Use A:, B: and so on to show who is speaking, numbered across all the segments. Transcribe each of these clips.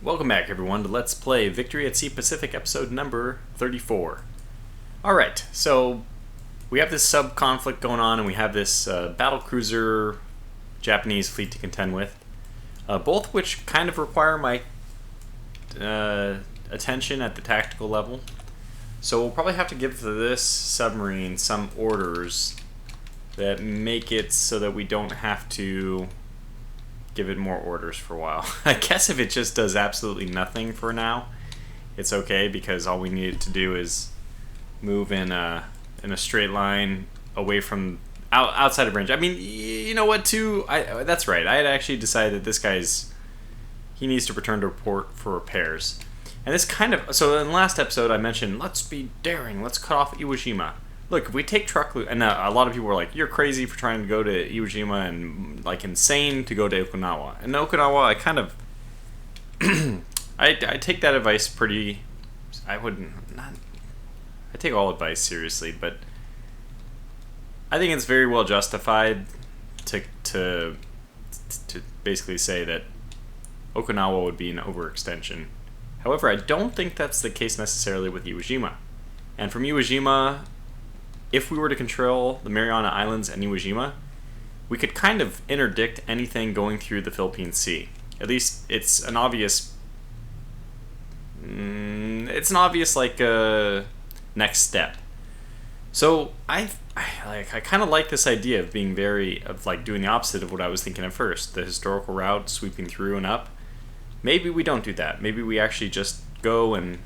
A: Welcome back, everyone, to Let's Play Victory at Sea Pacific, episode number 34. Alright, so we have this sub-conflict going on, and we have this battlecruiser Japanese fleet to contend with, both which kind of require my attention at the tactical level. So we'll probably have to give this submarine some orders that make it so that we don't have to give it more orders for a while. I guess if it just does absolutely nothing for now, it's okay, because all we need it to do is move in a straight line away from outside of range. I mean, you know what? Too, that's right. I had actually decided that this he needs to return to port for repairs. And this kind of, so in the last episode I mentioned, let's be daring. Let's cut off Iwo Jima. Look, if we take Truk Lagoon, and a lot of people were like, you're crazy for trying to go to Iwo Jima and like insane to go to Okinawa. And Okinawa, I kind of, I take that advice pretty, I take all advice seriously, but I think it's very well justified to basically say that Okinawa would be an overextension. However, I don't think that's the case necessarily with Iwo Jima. And from Iwo Jima, if we were to control the Mariana Islands and Iwo Jima, we could kind of interdict anything going through the Philippine Sea. At least it's an obvious like next step. So I kind of like this idea of being doing the opposite of what I was thinking at first, the historical route sweeping through and up. Maybe we don't do that. Maybe we actually just go and,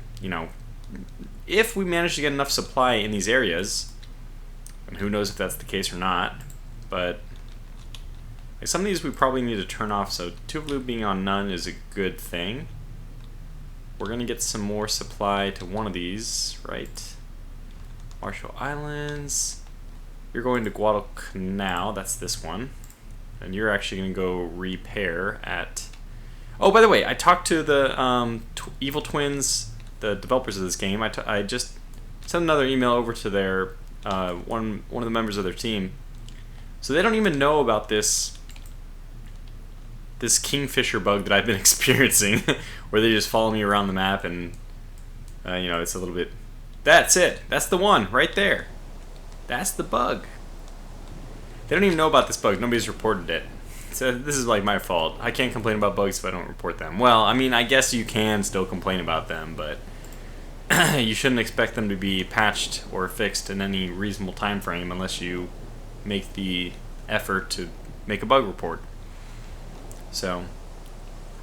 A: if we manage to get enough supply in these areas, and who knows if that's the case or not, but like some of these we probably need to turn off, so Tuvalu being on none is a good thing. We're going to get some more supply to one of these, right? Marshall Islands. You're going to Guadalcanal, that's this one. And you're actually going to go repair at... Oh, by the way, I talked to the Evil Twins, the developers of this game. I just sent another email over to their one of the members of their team, so they don't even know about this kingfisher bug that I've been experiencing, where they just follow me around the map, and it's a little bit. That's it. That's the one right there. That's the bug. They don't even know about this bug. Nobody's reported it. So this is like my fault. I can't complain about bugs if I don't report them. Well, I mean, I guess you can still complain about them, but you shouldn't expect them to be patched or fixed in any reasonable time frame unless you make the effort to make a bug report. So,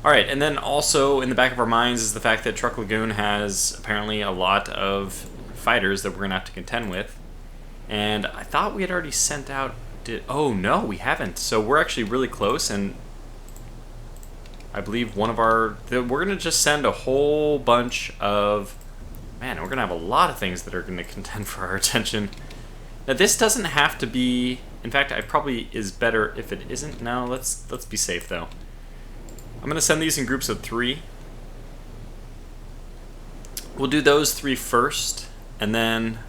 A: alright, and then also in the back of our minds is the fact that Truk Lagoon has apparently a lot of fighters that we're going to have to contend with. And I thought we had already sent out... Oh, no, we haven't. So we're actually really close, and I believe one of our... We're going to just send a whole bunch of... Man, we're going to have a lot of things that are going to contend for our attention. Now, this doesn't have to be... In fact, I probably is better if it isn't. No, let's be safe, though. I'm going to send these in groups of 3. We'll do those 3 first, and then...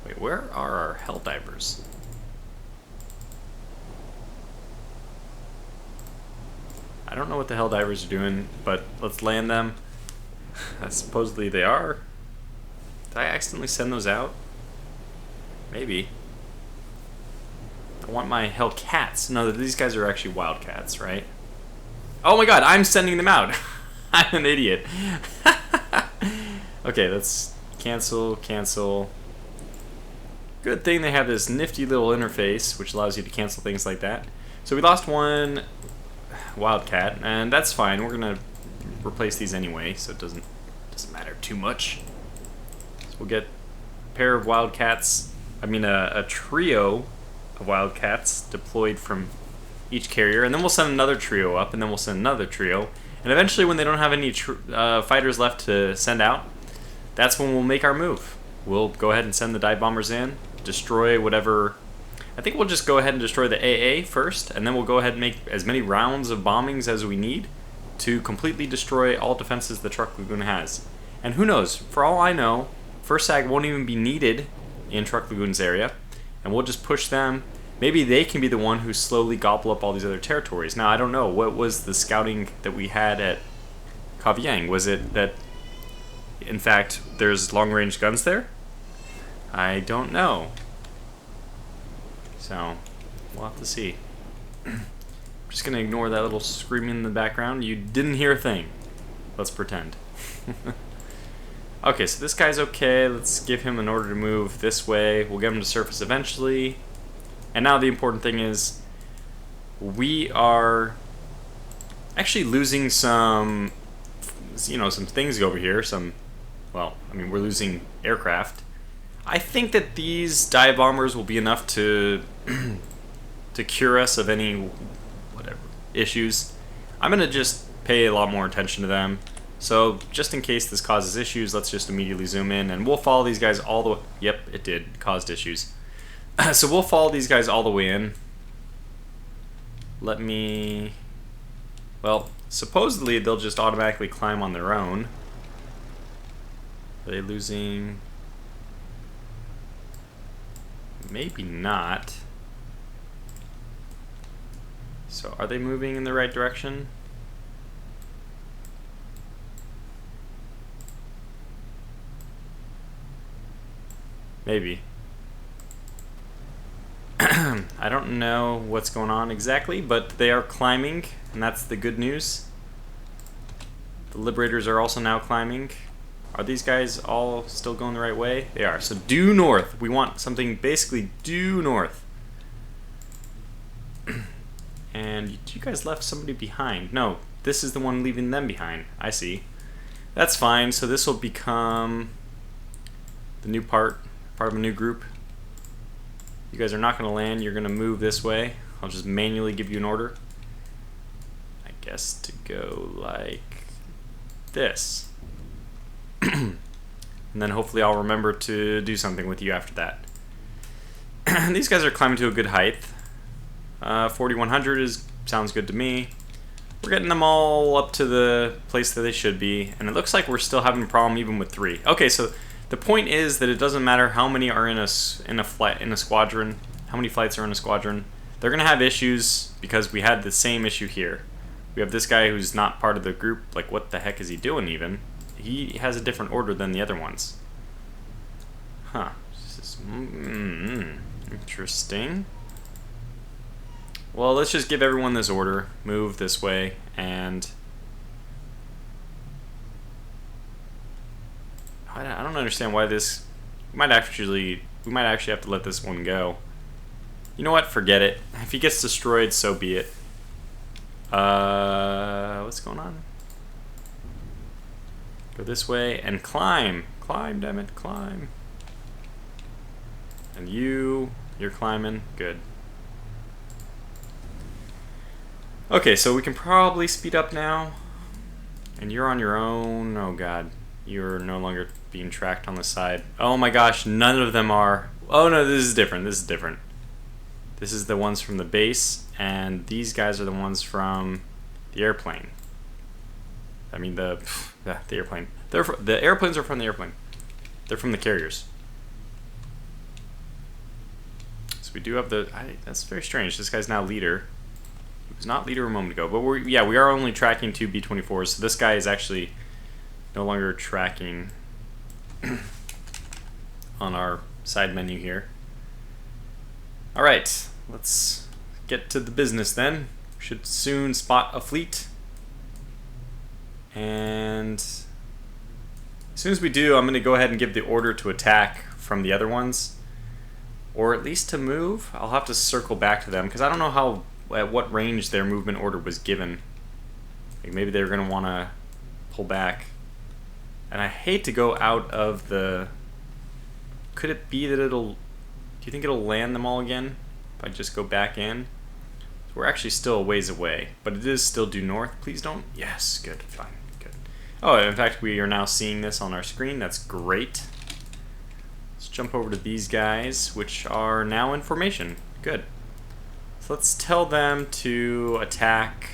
A: Wait, where are our Helldivers? I don't know what the Helldivers are doing, but let's land them. Supposedly they are. Did I accidentally send those out? Maybe. I want my Hellcats. No, these guys are actually Wildcats, right? Oh my god, I'm sending them out. I'm an idiot. Okay, let's cancel. Good thing they have this nifty little interface, which allows you to cancel things like that. So we lost one Wildcat, and that's fine. We're gonna replace these anyway, so it doesn't matter too much. So we'll get a pair of Wildcats. I mean, a trio of Wildcats deployed from each carrier, and then we'll send another trio up, and then we'll send another trio, and eventually, when they don't have any fighters left to send out, that's when we'll make our move. We'll go ahead and send the dive bombers in, destroy whatever. I think we'll just go ahead and destroy the AA first, and then we'll go ahead and make as many rounds of bombings as we need to completely destroy all defenses the Truk Lagoon has. And who knows, for all I know, First Sag won't even be needed in Truk Lagoon's area, and we'll just push them. Maybe they can be the one who slowly gobble up all these other territories. Now, I don't know. What was the scouting that we had at Kavyang? Was it that, in fact, there's long-range guns there? I don't know. So, we'll have to see. I'm just gonna ignore that little screaming in the background. You didn't hear a thing. Let's pretend. Okay, so this guy's okay. Let's give him an order to move this way. We'll get him to surface eventually. And now the important thing is we are actually losing some, some things over here. Well, I mean, we're losing aircraft. I think that these dive bombers will be enough to to cure us of any issues. I'm gonna just pay a lot more attention to them. So just in case this causes issues, let's just immediately zoom in and we'll follow these guys all the way. Yep, it did. Caused issues. So we'll follow these guys all the way in. Well, supposedly they'll just automatically climb on their own. Are they losing? Maybe not. So are they moving in the right direction? Maybe. I don't know what's going on exactly, but they are climbing, and that's the good news. The Liberators are also now climbing. Are these guys all still going the right way? They are. So due north. We want something basically due north. And you guys left somebody behind. No, this is the one leaving them behind. I see. That's fine. So this will become the new part of a new group. You guys are not going to land. You're going to move this way. I'll just manually give you an order. I guess to go like this. And then hopefully I'll remember to do something with you after that. These guys are climbing to a good height. 4100 sounds good to me. We're getting them all up to the place that they should be, and it looks like we're still having a problem even with 3. Okay, so the point is that it doesn't matter how many are in a squadron, how many flights are in a squadron. They're gonna have issues because we had the same issue here. We have this guy who's not part of the group. Like, what the heck is he doing even? He has a different order than the other ones. Huh. This is interesting. Well, let's just give everyone this order. Move this way, and I don't understand why this. We might actually have to let this one go. You know what? Forget it. If he gets destroyed, so be it. What's going on? Go this way and climb. Climb, damn it, climb. And you're climbing. Good. Okay, so we can probably speed up now. And you're on your own. Oh god. You're no longer being tracked on the side. Oh my gosh, none of them are. Oh no, this is different. This is different. This is the ones from the base, and these guys are the ones from the airplane. I mean the airplane. The airplanes are from the airplane. They're from the carriers. So we do have that's very strange. This guy's now leader. He was not leader a moment ago, but we are only tracking 2 B-24s. So this guy is actually no longer tracking on our side menu here. All right, let's get to the business then. We should soon spot a fleet. And as soon as we do, I'm going to go ahead and give the order to attack from the other ones. Or at least to move. I'll have to circle back to them because I don't know at what range their movement order was given. Like maybe they're going to want to pull back. And I hate to go out of the... Could it be that do you think it'll land them all again if I just go back in? So we're actually still a ways away, but it is still due north. Please don't. Yes, good, fine, good. Oh, in fact, we are now seeing this on our screen. That's great. Let's jump over to these guys, which are now in formation. Good. So let's tell them to attack.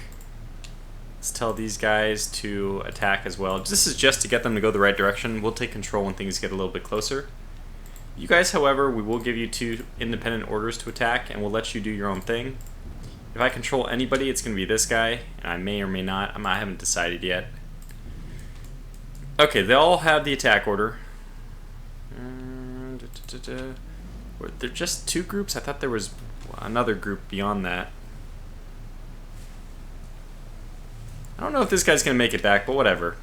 A: Let's tell these guys to attack as well. This is just to get them to go the right direction. We'll take control when things get a little bit closer. You guys, however, we will give you 2 independent orders to attack, and we'll let you do your own thing. If I control anybody, it's going to be this guy, and I may or may not. I haven't decided yet. Okay, they all have the attack order. Were there just 2 groups? I thought there was another group beyond that. I don't know if this guy's going to make it back, but whatever.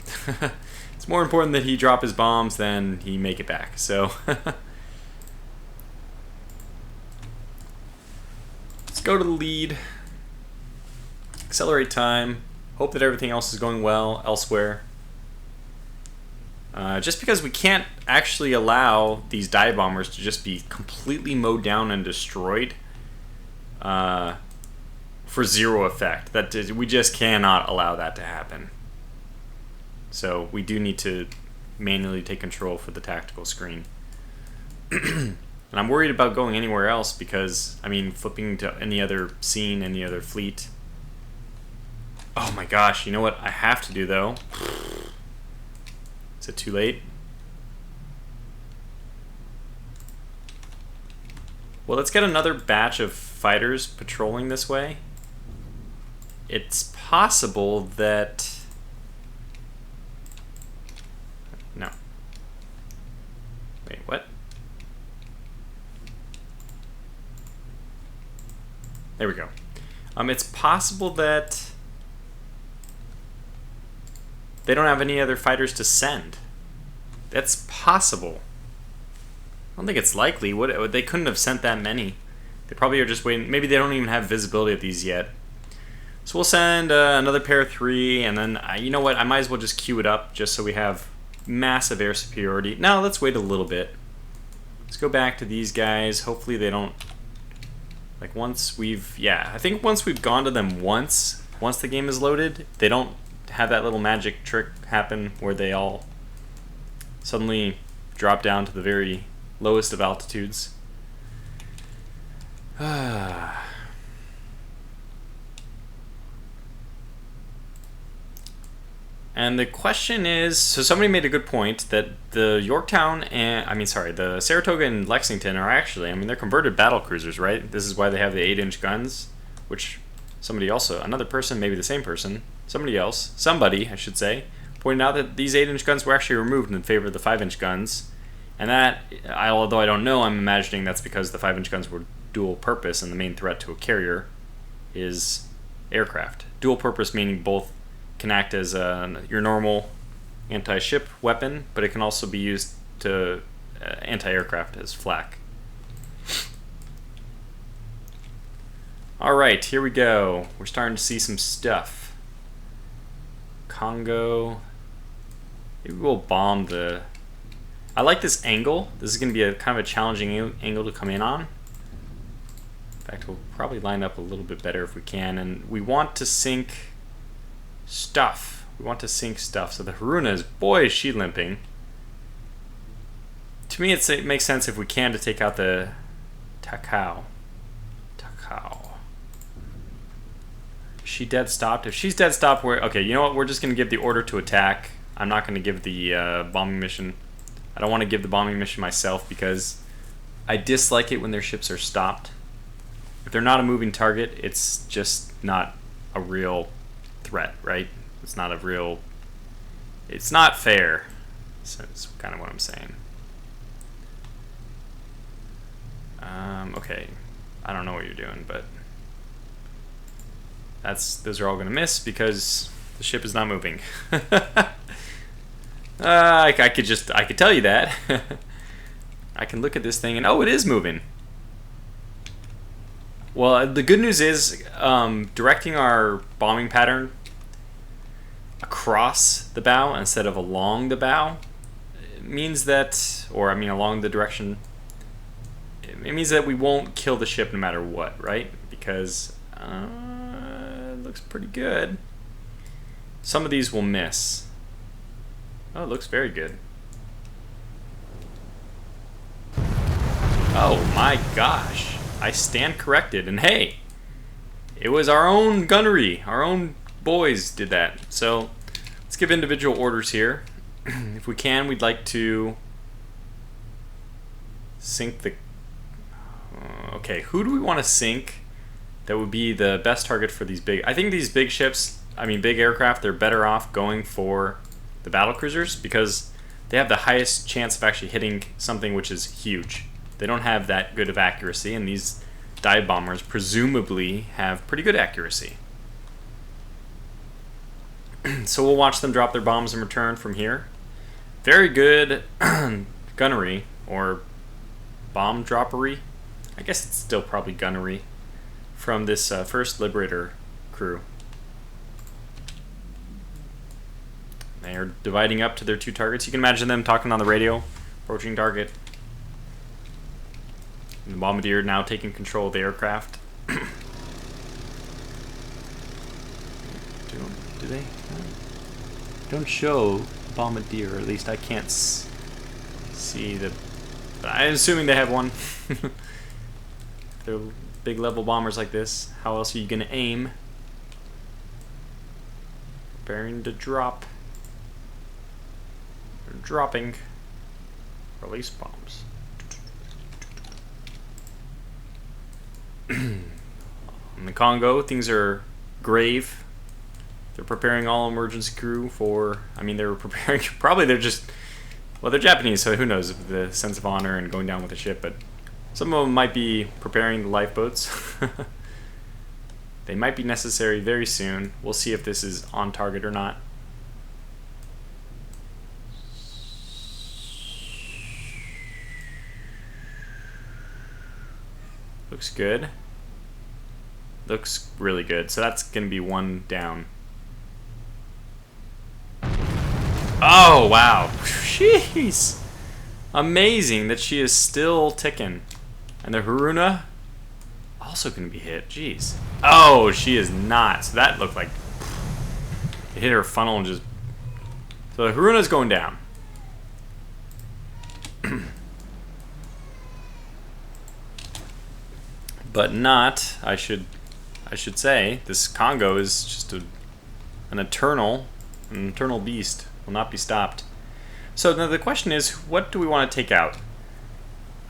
A: It's more important that he drop his bombs than he make it back, so... Let's go to the lead. Accelerate time. Hope that everything else is going well elsewhere. Just because we can't actually allow these dive bombers to just be completely mowed down and destroyed for 0 effect. We just cannot allow that to happen. So we do need to manually take control for the tactical screen. And I'm worried about going anywhere else because, I mean, flipping to any other scene, any other fleet. Oh my gosh, you know what I have to do though? Is it too late? Well, let's get another batch of fighters patrolling this way. It's possible that... No. Wait, what? There we go. It's possible that they don't have any other fighters to send. That's possible. I don't think it's likely. They couldn't have sent that many. They probably are just waiting. Maybe they don't even have visibility of these yet. So we'll send another pair of 3, and then, you know what, I might as well just queue it up just so we have massive air superiority. Now let's wait a little bit. Let's go back to these guys. Hopefully they don't, like once we've, yeah, I think once we've gone to them once the game is loaded, they don't have that little magic trick happen where they all suddenly drop down to the very lowest of altitudes. And the question is, so somebody made a good point that the Yorktown and, the Saratoga and Lexington are actually, they're converted battlecruisers, right? This is why they have the 8-inch guns, which another person, maybe the same person, somebody, I should say, pointed out that these 8-inch guns were actually removed in favor of the 5-inch guns. And that, although I don't know, I'm imagining that's because the 5-inch guns were dual purpose and the main threat to a carrier is aircraft. Dual purpose meaning both can act as your normal anti-ship weapon, but it can also be used to anti-aircraft as flak. Alright, here we go. We're starting to see some stuff. Congo. Maybe we'll bomb the... I like this angle. This is going to be a kind of a challenging angle to come in on. In fact, we'll probably line up a little bit better if we can. And we want to sink stuff. So the Haruna boy, is she limping. To me, it makes sense if we can to take out the Takao. Is she dead stopped? If she's dead stopped, okay, you know what? We're just going to give the order to attack. I'm not going to give the bombing mission. I don't want to give the bombing mission myself because I dislike it when their ships are stopped. If they're not a moving target, it's just not a real threat, right? It's not fair. So that's kind of what I'm saying. Okay, I don't know what you're doing, but those are all going to miss because the ship is not moving. I could tell you that. I can look at this thing and it is moving. Well, the good news is directing our bombing pattern across the bow instead of along the bow means that, along the direction, it means that we won't kill the ship no matter what, right? Because it looks pretty good. Some of these will miss. Oh, it looks very good. Oh my gosh. I stand corrected. And hey, it was our own gunnery. Our own boys did that. So let's give individual orders here. If we can, we'd like to sink the... okay, who do we want to sink that would be the best target for these big... I think these big ships, big aircraft, they're better off going for the battlecruisers, because they have the highest chance of actually hitting something which is huge. They don't have that good of accuracy, and these dive bombers presumably have pretty good accuracy. So we'll watch them drop their bombs in return from here. Very good gunnery, or bomb droppery. I guess it's still probably gunnery from this first Liberator crew. They are dividing up to their two targets. You can imagine them talking on the radio, approaching target. And the bombardier now taking control of the aircraft. Do they? Don't show bombardier, or at least I can't see the. But I'm assuming they have one. They're big level bombers like this. How else are you gonna aim? Preparing to drop. They're dropping. Release bombs. In the Congo, things are grave. They're preparing all emergency crew for. I mean, they're preparing. Probably they're just. Well, they're Japanese, so who knows the sense of honor and going down with the ship. But some of them might be preparing the lifeboats. They might be necessary very soon. We'll see if this is on target or not. Looks good. Looks really good. So that's going to be one down. Oh, wow. Jeez. Amazing that she is still ticking. And the Haruna also going to be hit. Jeez. Oh, she is not. So that looked like it hit her funnel and just... So the Haruna's going down. But not, I should say, this Congo is just an eternal beast. Will not be stopped. So now the question is, what do we want to take out?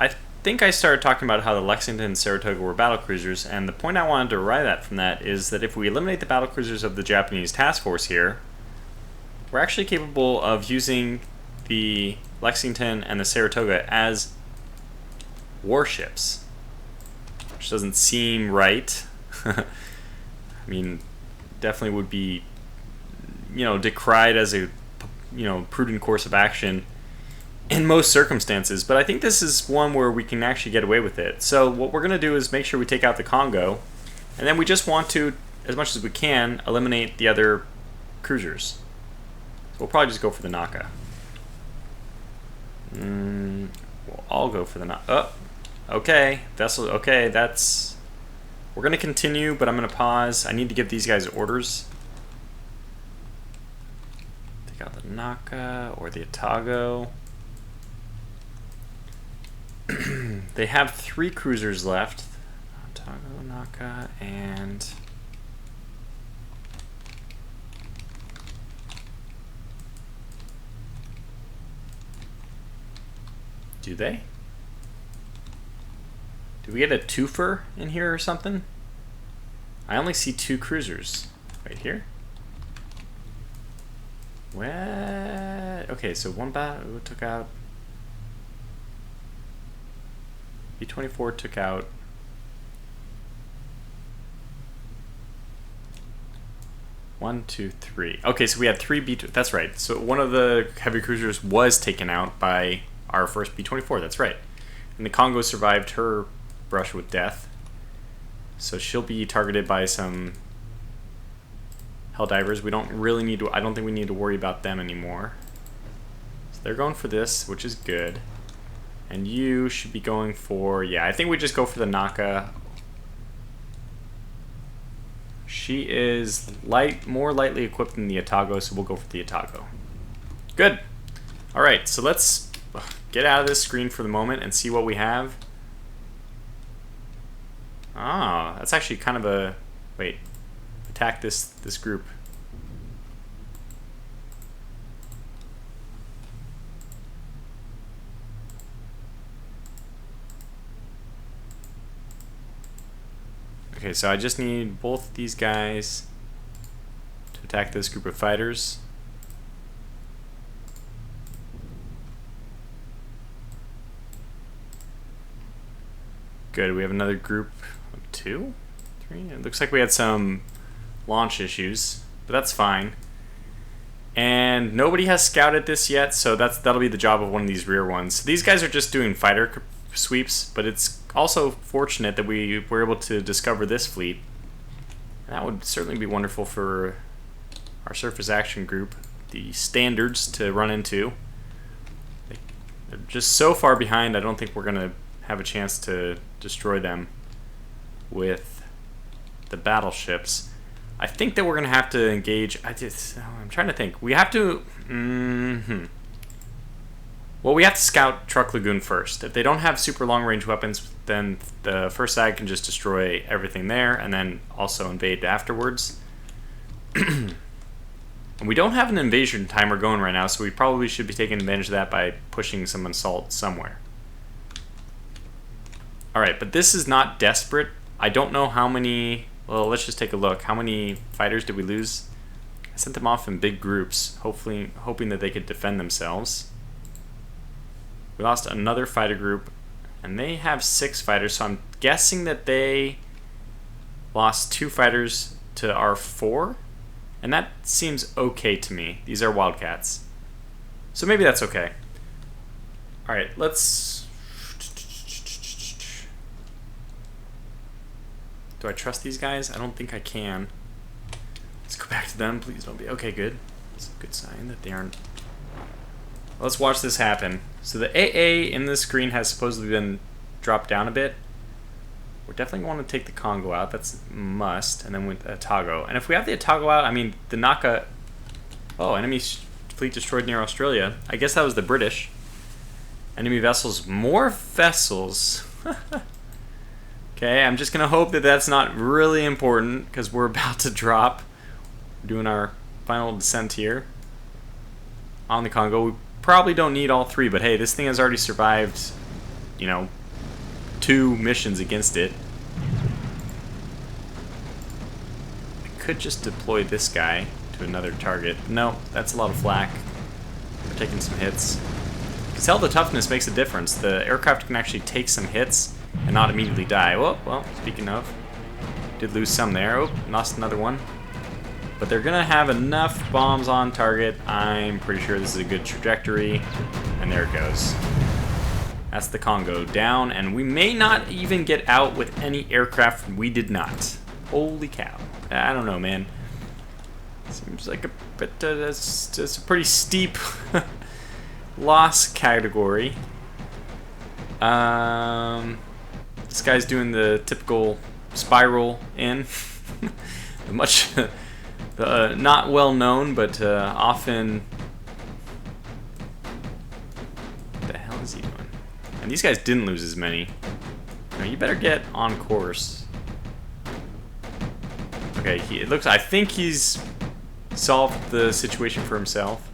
A: I think I started talking about how the Lexington and Saratoga were battlecruisers, and the point I wanted to arrive at from that is that if we eliminate the battlecruisers of the Japanese task force here, we're actually capable of using the Lexington and the Saratoga as warships. Which doesn't seem right. I mean, definitely would be, decried as a, prudent course of action in most circumstances. But I think this is one where we can actually get away with it. So what we're going to do is make sure we take out the Congo, and then we just want to, as much as we can, eliminate the other cruisers. So we'll probably just go for the Naka. We'll all go for the Naka. Oh. Okay, vessel. Okay, that's. We're gonna continue, but I'm gonna pause. I need to give these guys orders. Take out the Naka or the Atago. They have 3 cruisers left. Atago, Naka, and. Do they? Do we get a twofer in here or something? I only see 2 cruisers. Right here? What? Okay, so one battle took out... B-24 took out... One, two, three. Okay, so we had 3 B-2... That's right. So one of the heavy cruisers was taken out by our first B-24. That's right. And the Congo survived her brush with death. So she'll be targeted by some Helldivers. We don't really need to... I don't think we need to worry about them anymore. So they're going for this, which is good. And you should be going for... Yeah, I think we just go for the Naka. She is more lightly equipped than the Atago, so we'll go for the Atago. Good. Alright, so let's get out of this screen for the moment and see what we have. Ah, that's actually kind of a... Wait. Attack this group. Okay, so I just need both these guys to attack this group of fighters. good. We have another group of 2? 3? It looks like we had some launch issues, but that's fine. And nobody has scouted this yet, so that'll be the job of one of these rear ones. So these guys are just doing fighter sweeps, but it's also fortunate that we were able to discover this fleet. And that would certainly be wonderful for our surface action group, the standards, to run into. They're just so far behind, I don't think we're going to have a chance to destroy them with the battleships. I think that we're going to have to engage. I'm trying to think. We have to. Well, we have to scout Truk Lagoon first. If they don't have super long range weapons, then the first side can just destroy everything there and then also invade afterwards. And we don't have an invasion timer going right now, so we probably should be taking advantage of that by pushing some assault somewhere. Alright, but this is not desperate. I don't know how many. Well, let's just take a look. How many fighters did we lose? I sent them off in big groups, hoping that they could defend themselves. We lost another fighter group, and they have 6 fighters, so I'm guessing that they lost 2 fighters to our 4, and that seems okay to me. These are Wildcats, so maybe that's okay. Alright, let's... Do I trust these guys? I don't think I can. Let's go back to them. Please don't be... Okay, good. It's a good sign that they aren't... Let's watch this happen. So the AA in the screen has supposedly been dropped down a bit. We're definitely going to want to take the Congo out. That's a must. And then with Otago. And if we have the Otago out, I mean, the Naka... Oh, enemy fleet destroyed near Australia. I guess that was the British. Enemy vessels. More vessels. Okay, I'm just going to hope that that's not really important, because we're about to drop. We're doing our final descent here on the Congo. We probably don't need all 3, but hey, this thing has already survived, 2 missions against it. I could just deploy this guy to another target. No, that's a lot of flak. We're taking some hits. Because hell, the toughness makes a difference. The aircraft can actually take some hits and not immediately die. Oh, well, speaking of, did lose some there. Oh, lost another one. But they're gonna have enough bombs on target. I'm pretty sure this is a good trajectory. And there it goes. That's the Congo down, and we may not even get out with any aircraft. We did not. Holy cow. I don't know, man. Seems like a bit, it's a pretty steep loss category. This guy's doing the typical spiral in. Much not well known, but often. What the hell is he doing? And these guys didn't lose as many. No, you better get on course. Okay, it looks. I think he's solved the situation for himself.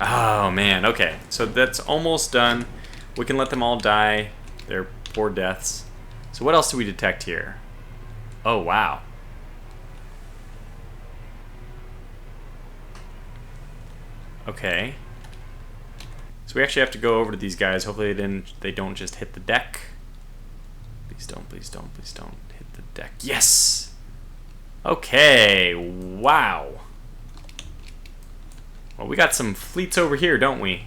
A: Oh man, okay. So that's almost done. We can let them all die. Their poor deaths. So what else do we detect here? Oh wow. Okay. So we actually have to go over to these guys. Hopefully they don't just hit the deck. Please don't hit the deck. Yes! Okay, wow. Well, we got some fleets over here, don't we?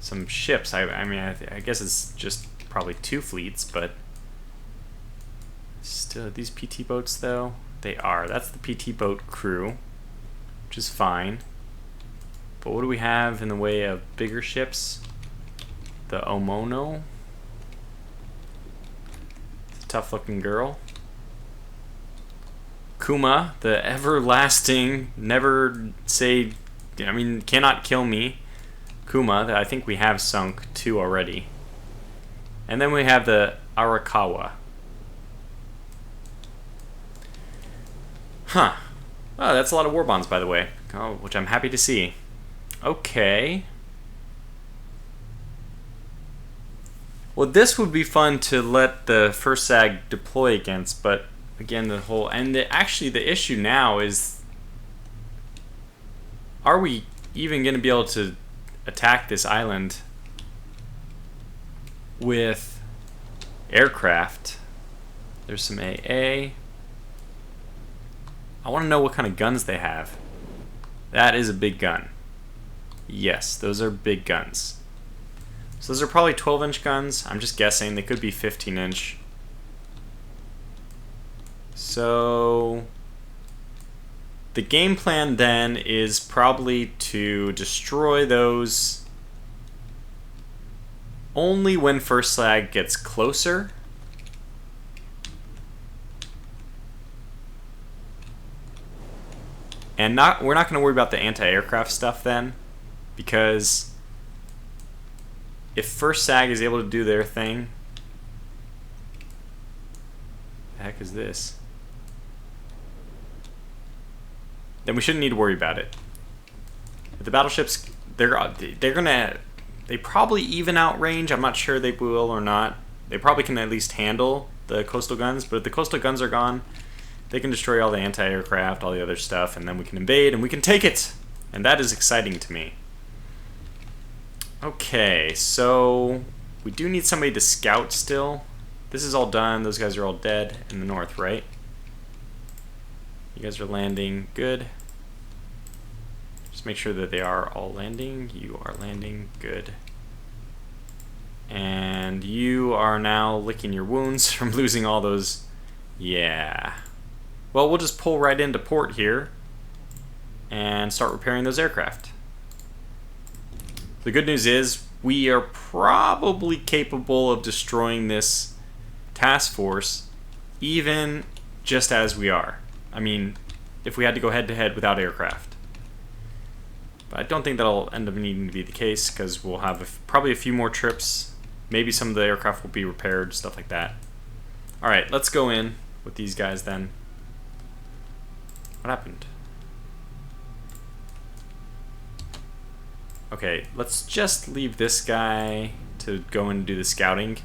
A: Some ships. I mean, I guess it's just probably 2 fleets, but still, these PT boats, though, they are. That's the PT boat crew, which is fine. But what do we have in the way of bigger ships? The Omono. It's a tough-looking girl. Kuma, the everlasting, never say, cannot kill me. Kuma, that I think we have sunk 2 already. And then we have the Arakawa. Huh. Oh, that's a lot of war bonds, by the way. Oh, which I'm happy to see. Okay. Well, this would be fun to let the first SAG deploy against, but again, actually the issue now is, are we even going to be able to attack this island with aircraft? There's some AA. I want to know what kind of guns they have. That is a big gun. Yes, those are big guns. So those are probably 12-inch guns. I'm just guessing. They could be 15-inch. So the game plan then is probably to destroy those only when first slag gets closer. And we're not going to worry about the anti-aircraft stuff then, because if first SAG is able to do their thing, the heck is this? Then we shouldn't need to worry about it. But the battleships, they probably even out range. I'm not sure they will or not. They probably can at least handle the coastal guns, but if the coastal guns are gone, they can destroy all the anti-aircraft, all the other stuff, and then we can invade and we can take it. And that is exciting to me. Okay, so we do need somebody to scout still. This is all done. Those guys are all dead in the north, right? You guys are landing. Good. Just make sure that they are all landing. You are landing. Good. And you are now licking your wounds from losing all those. Yeah. Well, we'll just pull right into port here and start repairing those aircraft. The good news is we are probably capable of destroying this task force even just as we are. I mean, if we had to go head-to-head without aircraft. But I don't think that'll end up needing to be the case, because we'll have probably a few more trips. Maybe some of the aircraft will be repaired, stuff like that. Alright, let's go in with these guys then. What happened? Okay, let's just leave this guy to go and do the scouting.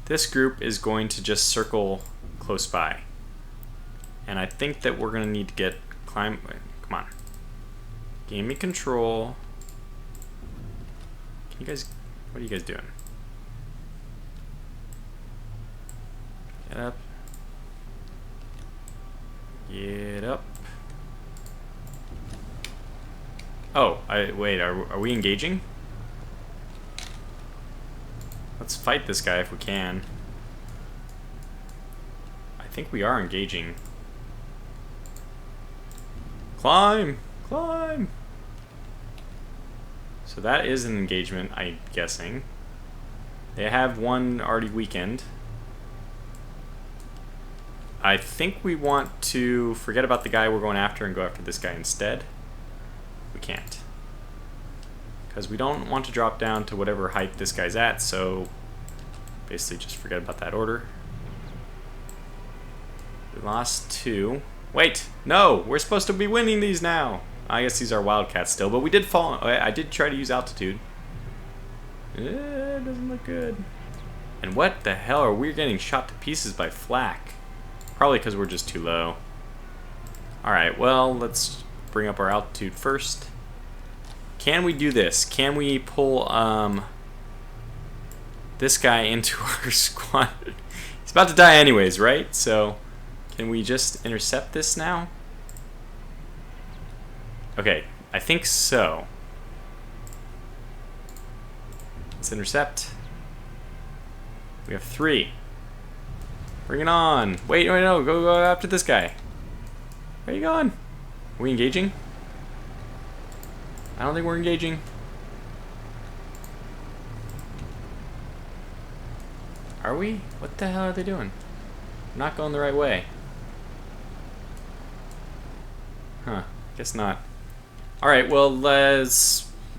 A: This group is going to just circle close by. And I think that we're going to need to come on. Gain me control. Can you guys, what are you guys doing? Get up. Get up. Oh, wait, are we engaging? Let's fight this guy if we can. I think we are engaging. Climb! Climb! So that is an engagement, I'm guessing. They have one already weakened. I think we want to forget about the guy we're going after and go after this guy instead. We can't. Because we don't want to drop down to whatever height this guy's at, so basically just forget about that order. We lost 2. Wait! No! We're supposed to be winning these now! I guess these are Wildcats still, but we did fall. I did try to use altitude. It doesn't look good. And what the hell are we getting shot to pieces by flak? Probably because we're just too low. Alright, well, let's bring up our altitude first. Can we do this? Can we pull this guy into our squad? He's about to die anyways, right? So, can we just intercept this now? Okay, I think so. Let's intercept. We have 3. Bring it on. Wait, no, go after this guy. Where are you going? Are we engaging? I don't think we're engaging. Are we? What the hell are they doing? We're not going the right way. Huh, guess not. Alright, well,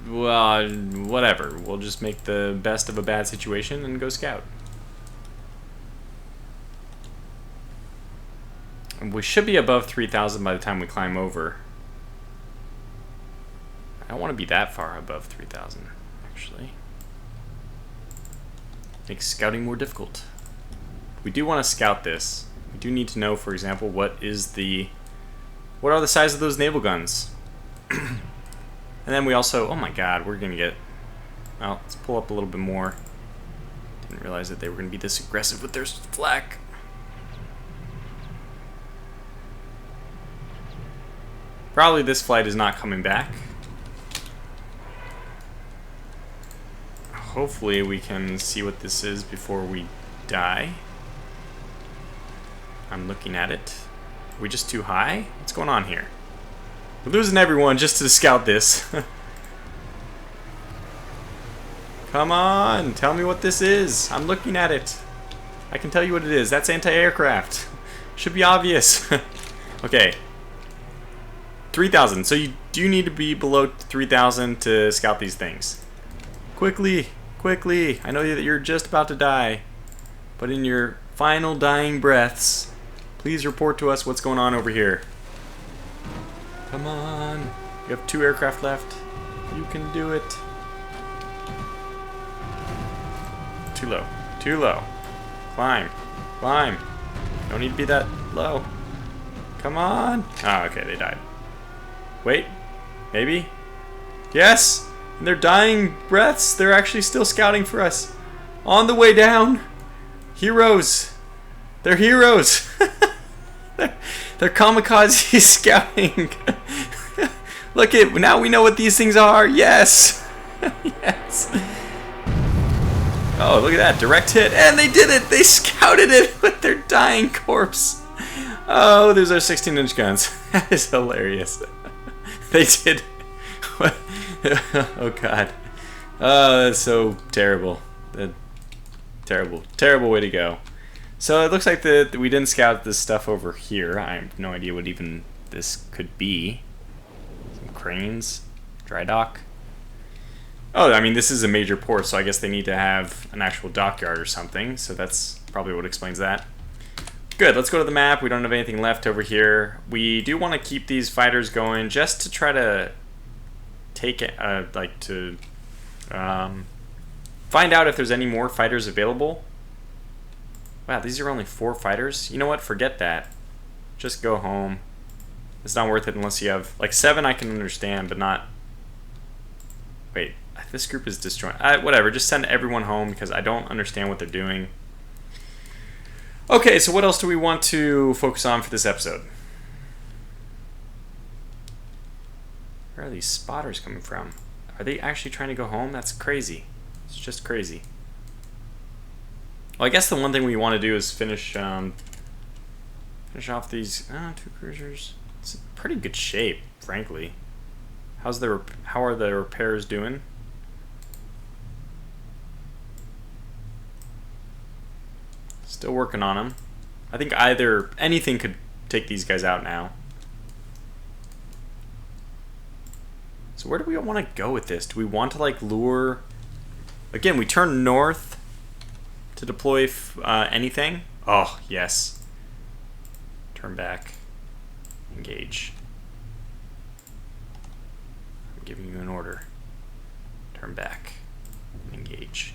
A: whatever. We'll just make the best of a bad situation and go scout. And we should be above 3,000 by the time we climb over. I don't want to be that far above 3,000, actually. Makes scouting more difficult. We do want to scout this. We do need to know, for example, what are the size of those naval guns? And then we also, oh my god, we're gonna get, well, let's pull up a little bit more. Didn't realize that they were gonna be this aggressive with their flak. Probably this flight is not coming back. Hopefully we can see what this is before we die. I'm looking at it. Are we just too high? What's going on here? We're losing everyone just to scout this. Come on, tell me what this is. I'm looking at it. I can tell you what it is. That's anti-aircraft. Should be obvious. Okay. 3,000. So you do need to be below 3,000 to scout these things. Quickly, quickly. I know that you're just about to die. But in your final dying breaths, please report to us what's going on over here. Come on. You have 2 aircraft left. You can do it. Too low. Too low. Climb. Climb. Don't need to be that low. Come on. Oh, okay, they died. Wait. Maybe? Yes! In their dying breaths, they're actually still scouting for us. On the way down. Heroes. They're heroes. They're kamikaze scouting. Look at, now we know what these things are. Yes. Yes. Oh, look at that. Direct hit. And they did it. They scouted it with their dying corpse. Oh, there's our 16-inch guns. That is hilarious. They did. What? Oh, God. Oh, that's so terrible. Terrible. Terrible way to go. So it looks like we didn't scout this stuff over here. I have no idea what even this could be. Some cranes. Dry dock. Oh, I mean, this is a major port, so I guess they need to have an actual dockyard or something. So that's probably what explains that. Good, let's go to the map. We don't have anything left over here. We do want to keep these fighters going just to try to take it, find out if there's any more fighters available. Wow, these are only 4 fighters. You know what? Forget that. Just go home. It's not worth it unless you have, like, 7 I can understand, but not... Wait, this group is disjointed. Whatever, just send everyone home because I don't understand what they're doing. Okay, so what else do we want to focus on for this episode? Where are these spotters coming from? Are they actually trying to go home? That's crazy. It's just crazy. Well, I guess the one thing we want to do is finish off these 2 cruisers. It's in pretty good shape, frankly. How are the repairs doing? Still working on them. I think anything could take these guys out now. So where do we want to go with this? Do we want to like lure? Again, we turn north to deploy anything. Oh, yes. Turn back. Engage. I'm giving you an order. Turn back. Engage.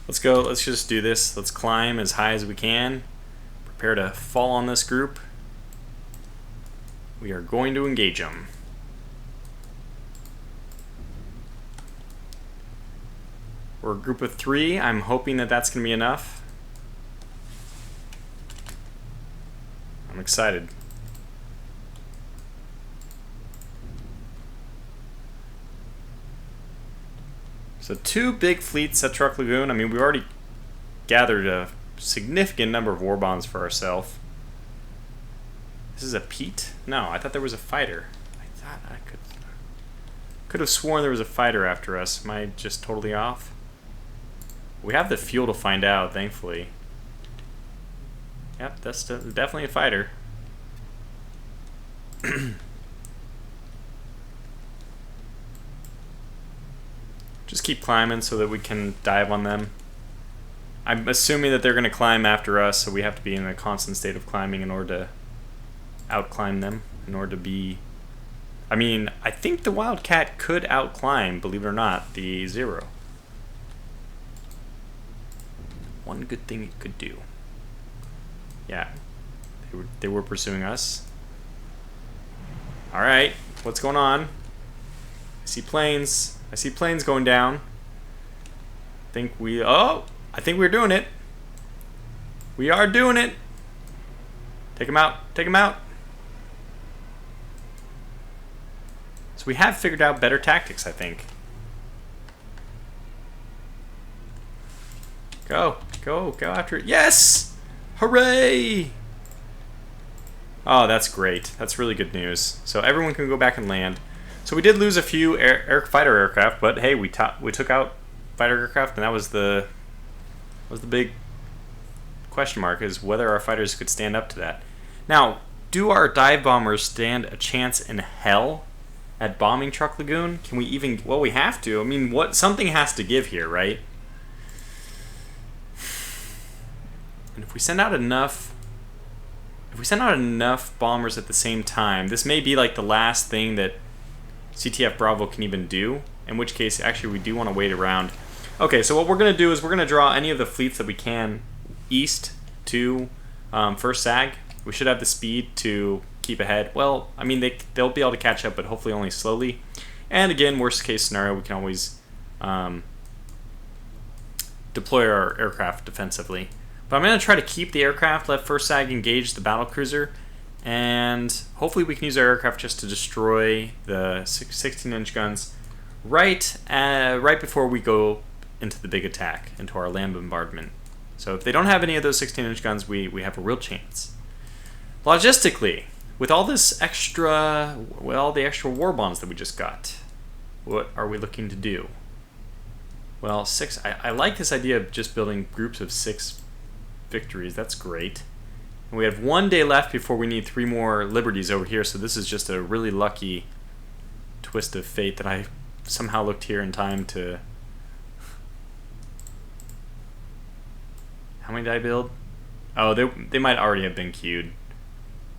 A: Let's go. Let's just do this. Let's climb as high as we can. Prepare to fall on this group. We are going to engage them. We're a group of 3. I'm hoping that that's going to be enough. I'm excited. So 2 big fleets at Truk Lagoon. I mean, we already gathered a significant number of war bonds for ourselves. This is a Pete? No, I thought there was a fighter. I thought I could have sworn there was a fighter after us. Am I just totally off? We have the fuel to find out, thankfully. Yep, that's definitely a fighter. Just keep climbing so that we can dive on them. I'm assuming that they're going to climb after us, so we have to be in a constant state of climbing in order to outclimb them in order to be... I mean, I think the Wildcat could outclimb, believe it or not, the Zero. One good thing it could do. Yeah, they were pursuing us. Alright, what's going on? I see planes. I see planes going down. I think we're doing it. We are doing it. Take him out. Take him out. So we have figured out better tactics, I think. Go after it. Yes! Hooray! Oh, that's great. That's really good news. So everyone can go back and land. So we did lose a few fighter aircraft, but hey, we took out fighter aircraft, and that was the big question mark, is whether our fighters could stand up to that. Now, do our dive bombers stand a chance in hell at bombing Truk Lagoon? Can we even... Well, we have to. I mean, something has to give here, right? And if we send out enough... If we send out enough bombers at the same time, this may be like the last thing that CTF Bravo can even do, in which case, actually, we do want to wait around. Okay, so what we're going to do is we're going to draw any of the fleets that we can east to first SAG. We should have the speed to keep ahead. Well, I mean, they'll be able to catch up, but hopefully only slowly. And again, worst case scenario, we can always deploy our aircraft defensively. But I'm going to try to keep the aircraft, let first SAG engage the battlecruiser, and hopefully we can use our aircraft just to destroy the 16-inch guns right before we go into the big attack, into our land bombardment. So if they don't have any of those 16-inch guns, we have a real chance. Logistically, with all this extra, well, the extra war bonds that we just got, what are we looking to do? Well, 6. I like this idea of just building groups of 6 victories. That's great. And we have 1 day left before we need 3 more liberties over here, so this is just a really lucky twist of fate that I somehow looked here in time to... How many did I build? Oh, they might already have been queued.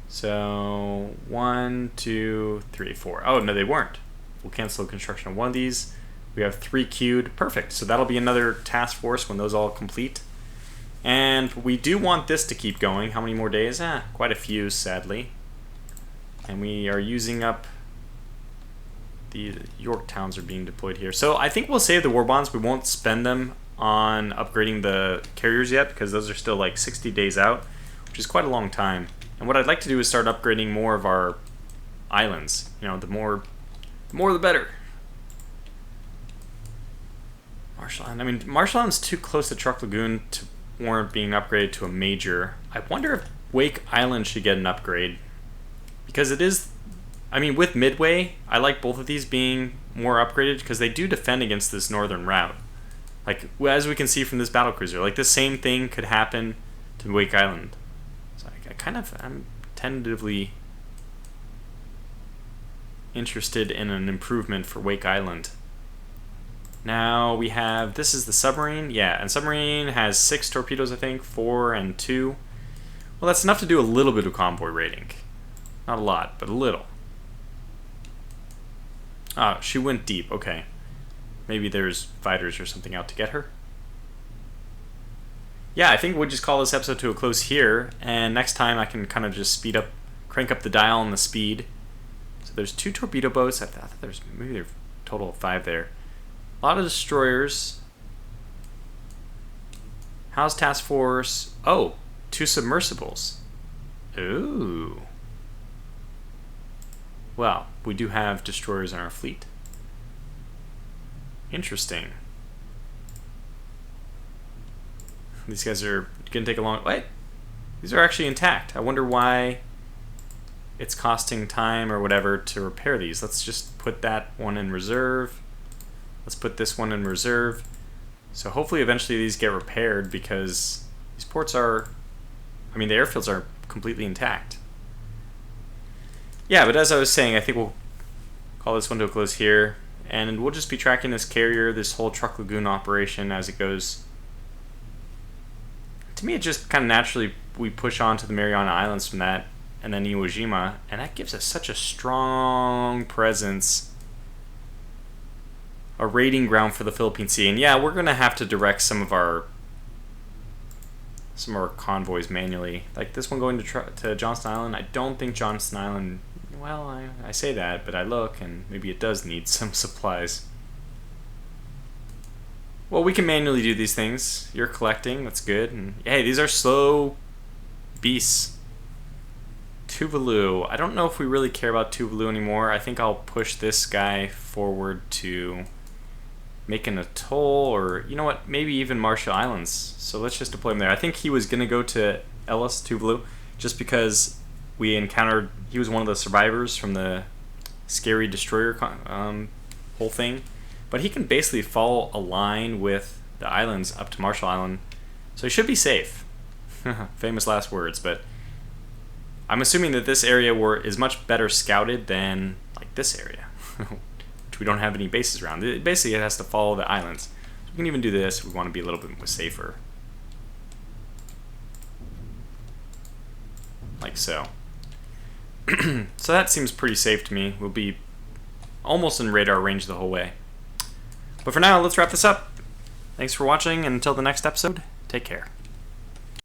A: So 1, 2, 3, 4. Oh, no, they weren't. We'll cancel construction on one of these. We have 3 queued. Perfect. So that'll be another task force when those all complete. And we do want this to keep going. How many more days? Quite a few, sadly. And we are using up... The Yorktowns are being deployed here. So I think we'll save the war bonds. We won't spend them on upgrading the carriers yet, because those are still like 60 days out, which is quite a long time. And what I'd like to do is start upgrading more of our islands. You know, the more the better. Marshall Island. I mean, Marshall Island's too close to Truk Lagoon to warrant being upgraded to a major. I wonder if Wake Island should get an upgrade, because it is... I mean, with Midway, I like both of these being more upgraded, because they do defend against this northern route. Like, as we can see from this battlecruiser, like the same thing could happen to Wake Island. So I'm tentatively interested in an improvement for Wake Island. Now we have, this is the submarine, yeah, and submarine has 6 torpedoes, I think, 4 and 2. Well, that's enough to do a little bit of convoy raiding. Not a lot, but a little. Oh, she went deep, okay. Maybe there's fighters or something out to get her. Yeah, I think we'll just call this episode to a close here, and next time I can kind of just crank up the dial on the speed. So there's 2 torpedo boats. I thought there's maybe a total of 5 there. A lot of destroyers. How's task force? Oh, 2 submersibles. Ooh. Well, we do have destroyers in our fleet. Interesting. These guys are going to take a long... Wait! These are actually intact. I wonder why it's costing time or whatever to repair these. Let's just put that one in reserve. Let's put this one in reserve. So hopefully eventually these get repaired, because these ports are... I mean, the airfields are completely intact. Yeah, but as I was saying, I think we'll call this one to a close here. And we'll just be tracking this carrier, this whole Truk Lagoon operation as it goes. To me, it just kind of naturally, we push on to the Mariana Islands from that. and then Iwo Jima, and that gives us such a strong presence, a raiding ground for the Philippine Sea. And yeah, we're gonna have to direct some of our convoys manually, like this one going to Johnston Island. I don't think Johnston Island, well, I say that, but I look and maybe it does need some supplies. Well, we can manually do these things. You're collecting, that's good. And hey, these are slow beasts. Tuvalu. I don't know if we really care about Tuvalu anymore. I think I'll push this guy forward to make an atoll, or you know what, maybe even Marshall Islands. So let's just deploy him there. I think he was going to go to Ellis, Tuvalu, just because we encountered, he was one of the survivors from the scary destroyer whole thing. But he can basically follow a line with the islands up to Marshall Island, so he should be safe. Famous last words. But I'm assuming that this area is much better scouted than like this area, which we don't have any bases around. Basically, it has to follow the islands. So we can even do this. We want to be a little bit more safer, like so. So that seems pretty safe to me. We'll be almost in radar range the whole way. But for now, let's wrap this up. Thanks for watching, and until the next episode, take care.